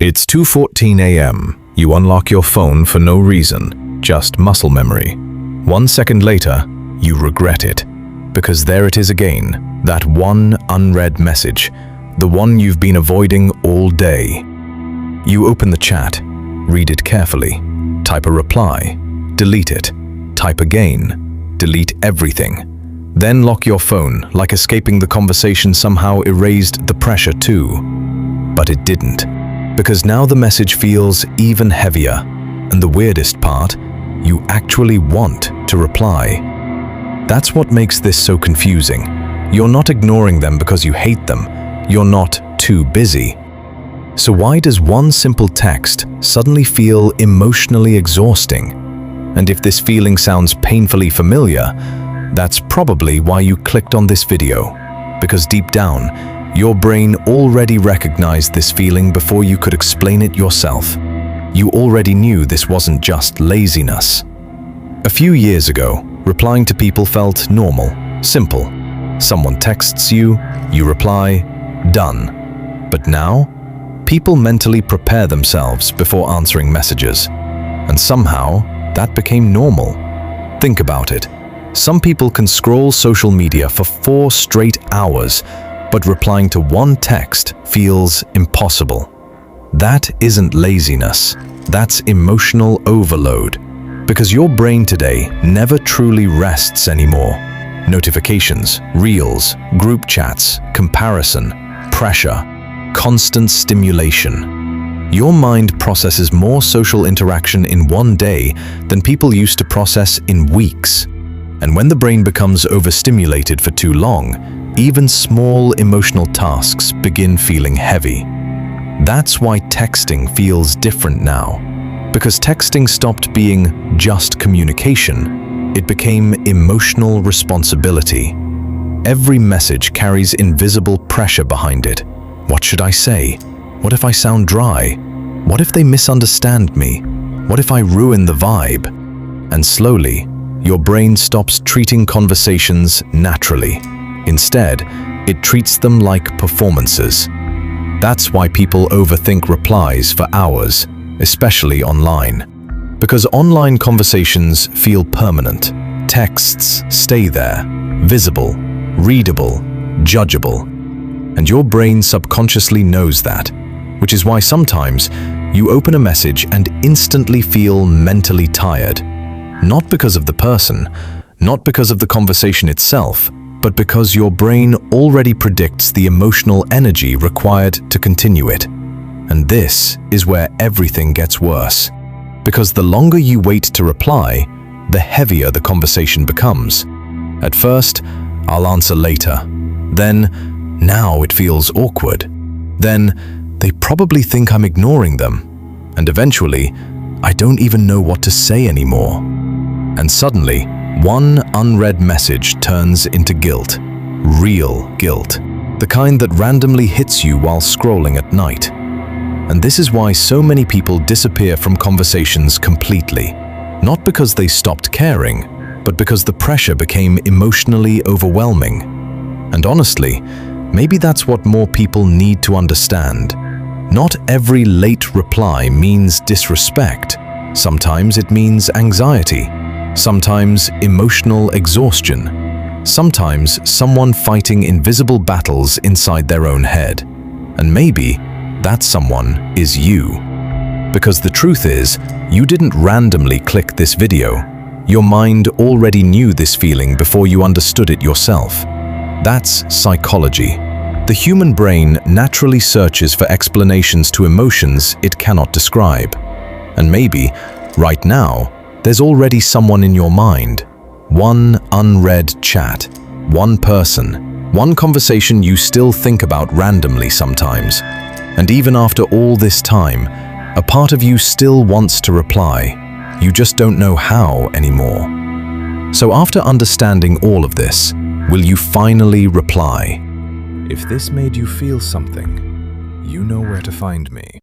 It's 2:14 a.m. You unlock your phone for no reason, just muscle memory. 1 second later, you regret it. Because there it is again, that one unread message, the one you've been avoiding all day. You open the chat, read it carefully, type a reply, delete it, type again, delete everything. Then lock your phone, like escaping the conversation somehow erased the pressure too. But it didn't, because now the message feels even heavier. And the weirdest part, you actually want to reply. That's what makes this so confusing. You're not ignoring them because you hate them. You're not too busy. So why does one simple text suddenly feel emotionally exhausting? And if this feeling sounds painfully familiar, that's probably why you clicked on this video. Because deep down, your brain already recognized this feeling before you could explain it yourself. You already knew this wasn't just laziness. A few years ago, replying to people felt normal, simple. Someone texts you, you reply, done. But now, people mentally prepare themselves before answering messages. And somehow, that became normal. Think about it. Some people can scroll social media for 4 straight hours, but replying to one text feels impossible. That isn't laziness, that's emotional overload. Because your brain today never truly rests anymore. Notifications, reels, group chats, comparison, pressure, constant stimulation. Your mind processes more social interaction in one day than people used to process in weeks. And when the brain becomes overstimulated for too long, even small emotional tasks begin feeling heavy. That's why texting feels different now. Because texting stopped being just communication, it became emotional responsibility. Every message carries invisible pressure behind it. What should I say? What if I sound dry? What if they misunderstand me? What if I ruin the vibe? And slowly, your brain stops treating conversations naturally. Instead, it treats them like performances. That's why people overthink replies for hours, especially online. Because online conversations feel permanent. Texts stay there, visible, readable, judgeable. And your brain subconsciously knows that, which is why sometimes you open a message and instantly feel mentally tired. Not because of the person, not because of the conversation itself, but because your brain already predicts the emotional energy required to continue it. And this is where everything gets worse. Because the longer you wait to reply, the heavier the conversation becomes. At first, I'll answer later. Then, now it feels awkward. Then, they probably think I'm ignoring them. And eventually, I don't even know what to say anymore. And suddenly, one unread message turns into guilt. Real guilt. The kind that randomly hits you while scrolling at night. And this is why so many people disappear from conversations completely. Not because they stopped caring, but because the pressure became emotionally overwhelming. And honestly, maybe that's what more people need to understand. Not every late reply means disrespect. Sometimes it means anxiety. Sometimes emotional exhaustion. Sometimes someone fighting invisible battles inside their own head. And maybe that someone is you. Because the truth is, you didn't randomly click this video. Your mind already knew this feeling before you understood it yourself. That's psychology. The human brain naturally searches for explanations to emotions it cannot describe. And maybe, right now, there's already someone in your mind. One unread chat, one person, one conversation you still think about randomly sometimes. And even after all this time, a part of you still wants to reply. You just don't know how anymore. So after understanding all of this, will you finally reply? If this made you feel something, you know where to find me.